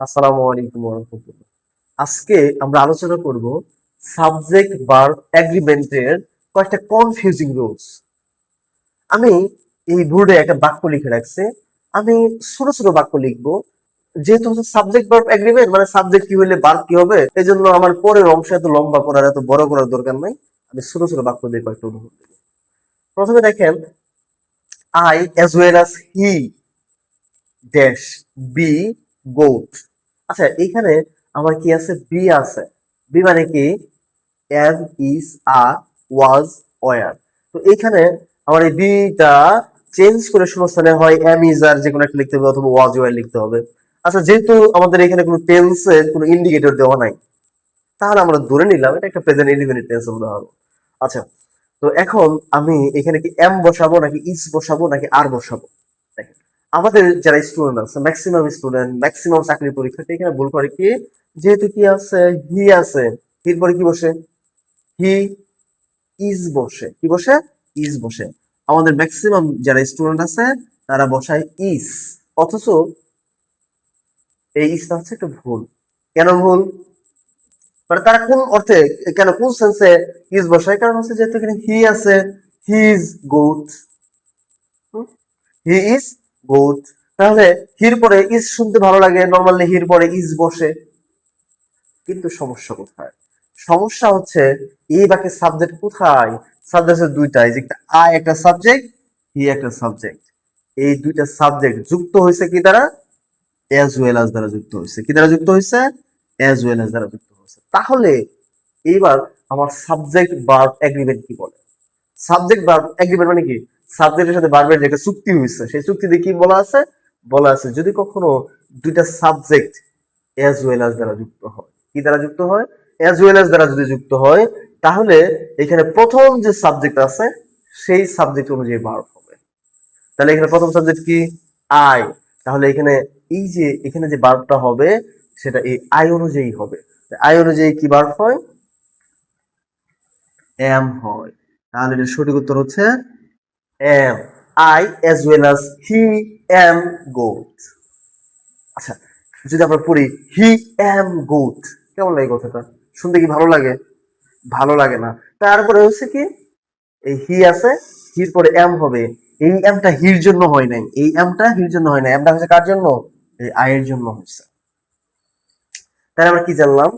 আসসালামু আলাইকুম ওয়া রাহমাতুল্লাহ। আজকে আমরা আলোচনা করব সাবজেক্ট ভার্ব এগ্রিমেন্টের কয়েকটা কনফিউজিং রুলস। আমি এই বোর্ডে একটা বাক্য লিখে রাখছি। আমি ছোট ছোট বাক্য লিখবো। যেহেতু হচ্ছে সাবজেক্ট ভার্ব এগ্রিমেন্ট মানে সাবজেক্ট কি হলে ভার্ব কি হবে, এই জন্য আমার পরের অংশ এত লম্বা করার এত বড় করার দরকার নাই। আমি ছোট ছোট বাক্য দিয়ে কয়েকটা উদাহরণ দেবো। প্রথমে দেখেন, I as well as he dash be got. আচ্ছা, এইখানে আমার কি আছে? বি আছে। বি মানে কি? Am is are was were. তো এইখানে আমার এই বিটা চেঞ্জ করে শূন্যস্থানে হয় এম ইজ আর যে কোনো একটা লিখতে হবে অথবা ওয়াজ ওয়ার লিখতে হবে। আচ্ছা, যেহেতু আমাদের এখানে কোনো টেন্সের কোনো ইন্ডিকেটর দেওয়া নাই, তাহলে আমরা ধরে নিলাম এটা একটা প্রেজেন্ট ইনডিফিনিট টেন্স উদাহরণ। আচ্ছা, তো এখন আমি এখানে কি এম বসাবো নাকি ইজ বসাবো নাকি আর বসাবো? দেখেন, আমাদের যারা স্টুডেন্ট আছে, ম্যাক্সিমাম স্টুডেন্ট, ম্যাক্সিমাম চাকরির পরীক্ষার্থী এখানে ভুল করে কি, যেহেতু কি আছে, হি আছে, হির পরে কি বসে? হি ইজ বসে। কি বসে? ইজ বসে। আমাদের ম্যাক্সিমাম যারা স্টুডেন্ট আছে তারা বসায় ইজ। অথচ এই ইজটা হচ্ছে একটা ভুল। কেন ভুল? মানে তারা কোন অর্থে, কেন কোন সেন্সে ইজ বসায়? কারণ হচ্ছে যেহেতু এখানে হি আছে, he is good, he is good. তাহলে হির পরে ইজ শুনতে ভালো লাগে, নরমালি হির পরে ইজ বসে। কিন্তু সমস্যা কোথায়? সমস্যা হচ্ছে এই বাক্যের সাবজেক্ট কোথায়? সাবজেক্ট আছে দুইটা, এই যে একটা আই একটা সাবজেক্ট, হি একটা সাবজেক্ট। এই দুইটা সাবজেক্ট যুক্ত হয়েছে কি দ্বারা? অ্যাজ ওয়েল অ্যাজ দ্বারা যুক্ত হয়েছে। কি দ্বারা যুক্ত হয়েছে? অ্যাজ ওয়েল অ্যাজ দ্বারা যুক্ত হয়েছে। তাহলে এইবার আমার সাবজেক্ট ভার্ব এগ্রিমেন্ট কি বলে? সাবজেক্ট ভার্ব এগ্রিমেন্ট মানে কি? সাবজেক্টের সাথে ভার্বের যে একটা চুক্তি হয়েছে, সেই চুক্তিতে কি বলা আছে? বলা আছে যদি কখনো দুইটা সাবজেক্ট অ্যাজ ওয়েল অ্যাজ দ্বারা যুক্ত হয়। কি দ্বারা যুক্ত হয়? অ্যাজ ওয়েল অ্যাজ দ্বারা যদি যুক্ত হয়, তাহলে এখানে প্রথম যে সাবজেক্ট আছে সেই সাবজেক্ট অনুযায়ী ভার্ব হবে। তাহলে এখানে প্রথম সাবজেক্ট কি? আই। তাহলে এখানে এই যে এখানে যে ভার্বটা হবে সেটা এই আই অনুযায়ী হবে। আই অনুযায়ী কি ভার্ব হয়? এম হয়। তাহলে এর সঠিক উত্তর হচ্ছে am. I as well as he am got. আচ্ছা, যদি আমরা পড়ি হি এম গোট, কেমন লাগে কথাটা? শুনতে কি ভালো লাগে? ভালো লাগে না। তারপরে হচ্ছে কি, এই হি আছে, হির পরে এম হবে। এই এমটা হির জন্য হয় নাই, এই এমটা হির জন্য হয় নাই, এমটা হচ্ছে কার জন্য? এই আয়ের জন্য হচ্ছে। তাহলে আমরা কি জানলাম?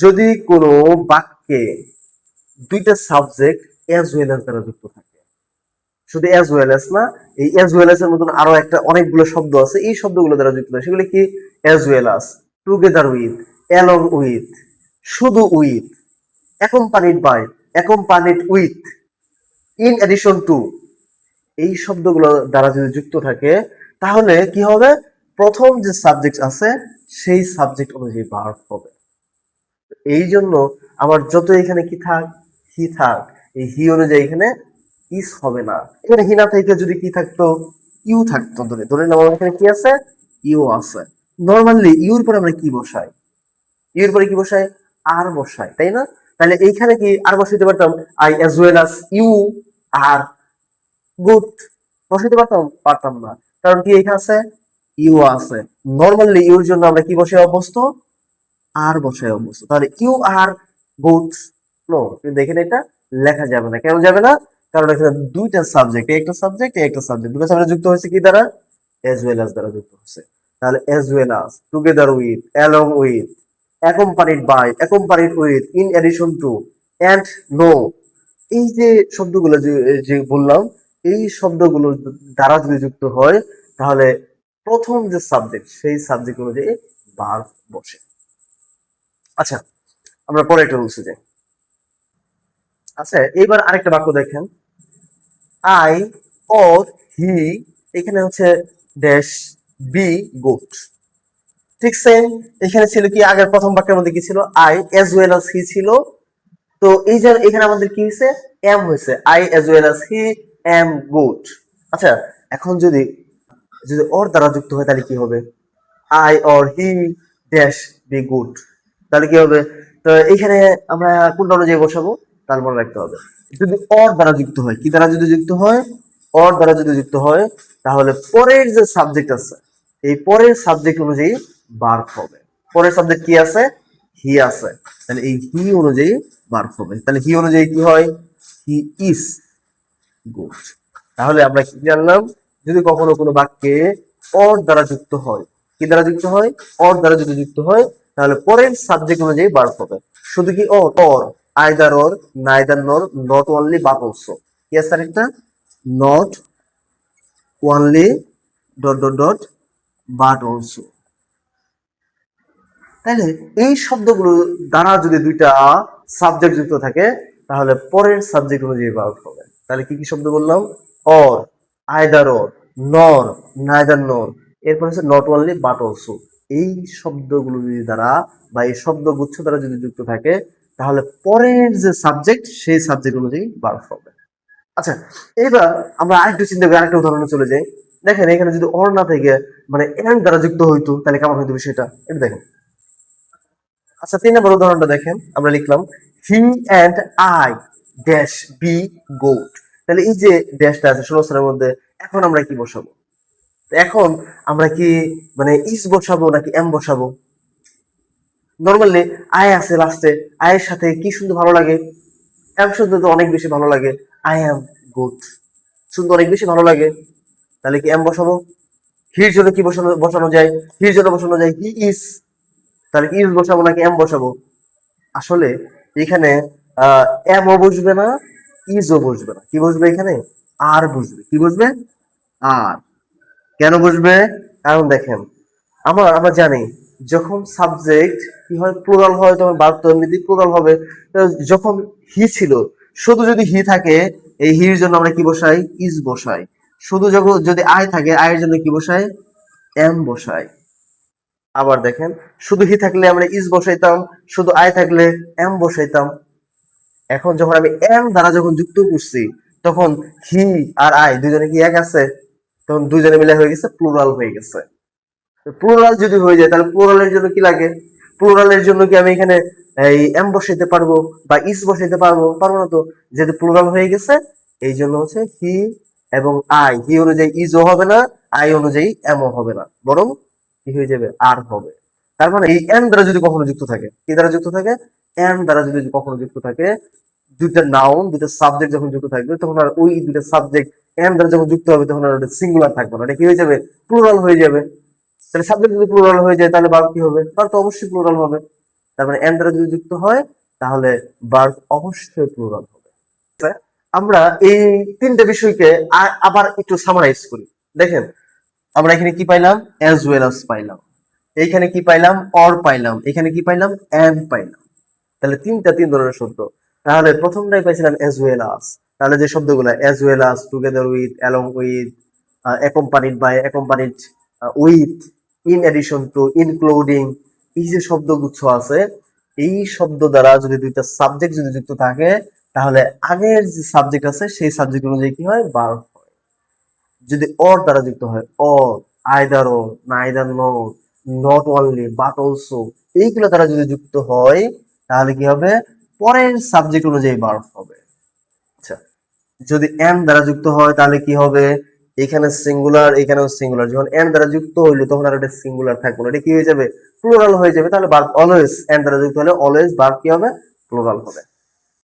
যদি কোনো বাক্যে দুইটা সাবজেক্ট অ্যাজ ওয়েল অ্যাজ দ্বারা যুক্ত থাকে, শুধু অ্যাজ ওয়েল অ্যাজ না, এই অ্যাজ ওয়েল অ্যাজ এর মতন আরো একটা অনেকগুলো শব্দ আছে, এই শব্দগুলো দ্বারা যুক্ত থাকে, সেগুলো কি? As well as, together with, along with, শুধু with, accompanied by, accompanied with, in addition to, এই শব্দগুলো দ্বারা যদি যুক্ত থাকে, তাহলে কি হবে? প্রথম যে সাবজেক্ট আছে সেই সাবজেক্ট অনুযায়ী ভার্ব হবে। এই জন্য আমার যত এখানে কি থাক, হি থাক, এই হি অনুযায়ী এখানে ইস হবে না। এখানে হি না থেকে যদি কি থাকতো? ইউ থাকতো। ধরে ধরে নাও আমার এখানে কি আছে? ইউ আছে। নর্মালি ইউর পরে আমরা কি বসাই? ইউর পরে কি বসাই? আর বসাই, তাই না? তাহলে এইখানে কি আর বসাইতে পারতাম? I as well as you are good বসাইতে পারতাম? পারতাম না। কারণ কি এখানে আছে? ইউ আছে। নর্মালি ইউর জন্য আমরা কি বসে অভ্যস্ত? আর বসায় অভ্যস্ত। তাহলে ইউ আর গুড নো, কিন্তু এখানে এটা লেখা যাবে না। কেন যাবে না? কারণ এখানে দুইটা সাবজেক্ট, একটা সাবজেক্ট একটা সাবজেক্ট, দুটো সাবজেক্ট যুক্ত হয়েছে কি দ্বারা? এজ ওয়েল অ্যাজ দ্বারা যুক্ত হয়েছে। তাহলে as well as, together with, along with, accompanied by, accompanied with, in addition to, and no, এই যে শব্দগুলো যে বললাম, এই শব্দগুলো দ্বারা যদি যুক্ত হয়, তাহলে প্রথম যে সাবজেক্ট সেই সাবজেক্ট অনুযায়ী ভার্ব বসে। আচ্ছা, আমরা পরে একটা রুলসে যাই। আচ্ছা, এবার আরেকটা বাক্য দেখেন, আই অর হি, এখানে হচ্ছে ড্যাশ বি গুড। ঠিক সেম এখানে ছিল কি, আগের প্রথম বাক্যের মধ্যে কি ছিল? আই এজ ওয়েল অ্যাজ হি ছিল। তো এই যে এখানে আমাদের কি হয়েছে? এম হয়েছে। I as well as he am good. আচ্ছা, এখন যদি যদি ওর দ্বারা যুক্ত হয় তাহলে কি হবে? I or he dash be good. তাহলে কি হবে? তো এইখানে আমরা কোনটা অনুযায়ী বসাবো তার মনে রাখতে হবে। যদি অর দ্বারা যুক্ত হয়, কি দ্বারা যদি যুক্ত হয়? অর দ্বারা যদি যুক্ত হয়, তাহলে পরের যে সাবজেক্ট আছে এই পরের সাবজেক্ট অনুযায়ী ভার্ব হবে। পরের সাবজেক্ট কি আছে? হি আছে, তাহলে এই হি অনুযায়ী ভার্ব হবে। তাহলে হি অনুযায়ী কি হয়? He is good. তাহলে আমরা কি জানলাম? যদি কখনো কোনো বাক্যে অর দ্বারা যুক্ত হয়, কি দ্বারা যুক্ত হয়? অর দ্বারা যদি যুক্ত হয়, তাহলে পরের সাবজেক্ট অনুযায়ী ভার্ব হবে। শুধু কি or? Or, either or, neither নর, নট অনলি বাট অলসো। কি আছে আরেকটা? Not only dot dot dot but also. তাহলে এই শব্দগুলো দ্বারা যদি দুইটা সাবজেক্ট যুক্ত থাকে, তাহলে পরের সাবজেক্ট অনুযায়ী ভার্ব হবে। তাহলে কি কি শব্দ বললাম? অর, আইদার অর, নর, নাইদার নর, এরপর হচ্ছে নট অনলি বাট অলসো। এই শব্দগুলো যদি দ্বারা বা এই শব্দগুচ্ছ দ্বারা যদি যুক্ত থাকে, তাহলে পরের যে সাবজেক্ট সেই সাবজেক্ট অনুযায়ী ভার্ব হবে। আচ্ছা, এবার আমরা আরেকটু চিন্তা করি, আরেকটা উদাহরণে চলে যাই। দেখেন এখানে যদি অর না থেকে মানে এন্ড দ্বারা যুক্ত হইতো, তাহলে কেমন হইতো বিষয়টা? এটা দেখেন। আচ্ছা, 3 নম্বর উদাহরণটা দেখেন, আমরা লিখলাম he and I dash be got. তাহলে এই যে ড্যাশটা আছে শূন্যস্থানের মধ্যে, এখন আমরা কি বসাবো? এখন আমরা কি মানে ইজ বসাবো নাকি এম বসাবো? নর্মালি আই আছে লাস্টে, আয়ের সাথে কি শুনতে ভালো লাগে? এম শুনতে তো অনেক বেশি ভালো লাগে। আই অ্যাম গুড শুনতে অনেক বেশি ভালো লাগে, তাহলে কি এম বসাবো? হির জন্য কি বসানো বসানো যায়? হির জন্য বসানো যায় হি ইজ। তাহলে ইজ বসাবো নাকি এম বসাবো? আসলে এখানে এম ও বসবে না, ইজ ও বসবে না। কি বসবে এখানে? আর বসবে। কি বসবে? আর। কেন বসবে? কারণ দেখেন, আমরা জানি যখন সাবজেক্ট কি হয়, প্লুরাল হয়, তখন ভার্ব তো এমনিতেই প্লুরাল হবে। তো যখন হি ছিল, শুধু যদি হি থাকে, এই হির জন্য আমরা কি বসাই? ইজ বসাই। শুধু যখন যদি আই থাকে, আয়ের জন্য কি বসাই? এম বসাই। আবার দেখেন, শুধু হি থাকলে আমরা ইজ বসাইতাম, শুধু আই থাকলে এম বসাইতাম। এখন যখন আমি এম দ্বারা যখন যুক্ত করছি, তখন হি আর আই দুজনে কি এক আছে? তখন দুজনে মিলে হয়ে গেছে প্লুরাল হয়ে গেছে। প্লুরাল যদি হয়ে যায়, তাহলে প্লুরালের জন্য কি লাগে? প্লুরালের জন্য কি আমি এখানে এই এম বসাইতে পারবো বা ইজ বসাইতে পারবো? পারবো না তো, যেহেতু প্লুরাল হয়ে গেছে। এই জন্য হচ্ছে হি এবং আই, হি অনুযায়ী ইজও হবে না, আই অনুযায়ী এমও হবে না, বরং কি হয়ে যাবে? আর হবে। তার মানে এই এম দ্বারা যদি কখনো যুক্ত থাকে, কি দ্বারা যুক্ত থাকে? এম দ্বারা যদি কখনো যুক্ত থাকে, দুইটা নাউন, দুইটা সাবজেক্ট যখন যুক্ত থাকবে, তখন আর ওই দুইটা সাবজেক্ট এম দ্বারা যখন যুক্ত হবে, তখন আর ওটা সিঙ্গুলার থাকবে না, এটা কি হয়ে যাবে? প্লুরাল হয়ে যাবে। তাহলে সাবজেক্ট যদি প্লুরাল হয়ে যায়, তাহলে ভার্ব কি হবে? ভার্ব তো অবশ্যই প্লুরাল হবে। তার মানে এম দ্বারা যদি যুক্ত হয়, তাহলে ভার্ব অবশ্যই প্লুরাল হবে। আমরা এই তিনটে বিষয়কে আবার একটু সামারাইজ করি। দেখেন, আমরা এখানে কি পাইলাম? অ্যাজ ওয়েল আস পাইলাম। এইখানে কি পাইলাম? অর পাইলাম। এখানে কি পাইলাম? এন্ড পাইলাম। তাহলে তিন ধরনের শব্দ। তাহলে প্রথমটাই পাইছিলাম অ্যাজ ওয়েল আস। তাহলে যে শব্দগুলো as well as, together with, along with, accompanied by, accompanied with, in addition to, including, এই যে শব্দগুচ্ছ আছে, এই শব্দ দ্বারা যদি দুইটা সাবজেক্ট যদি যুক্ত থাকে, তাহলে আগের যে সাবজেক্ট আছে সেই সাবজেক্ট অনুযায়ী কি হয়? ভার্ব হয়। যদি অর দ্বারা যুক্ত হয়, অর, আইদার অর, নাইদার নর, নট অনলি বাট অলসো, এইগুলো দ্বারা যদি যুক্ত হয়, তাহলে কি হবে? পরের সাবজেক্ট অনুযায়ী ভার্ব হবে। আচ্ছা, যদি এম দ্বারা যুক্ত হয়, তাহলে কি হবে? এখানে সিঙ্গুলার, এখানেও সিঙ্গুলার। যখন এম দ্বারা যুক্ত হইলো, তখন আর এটা সিঙ্গুলার থাকবে না, এটা কি হয়ে যাবে? প্লুরাল হয়ে যাবে। তাহলে ভার্ব অলওয়েজ, এম দ্বারা যুক্ত হলে অলওয়েজ ভার্ব কি হবে? প্লুরাল হবে।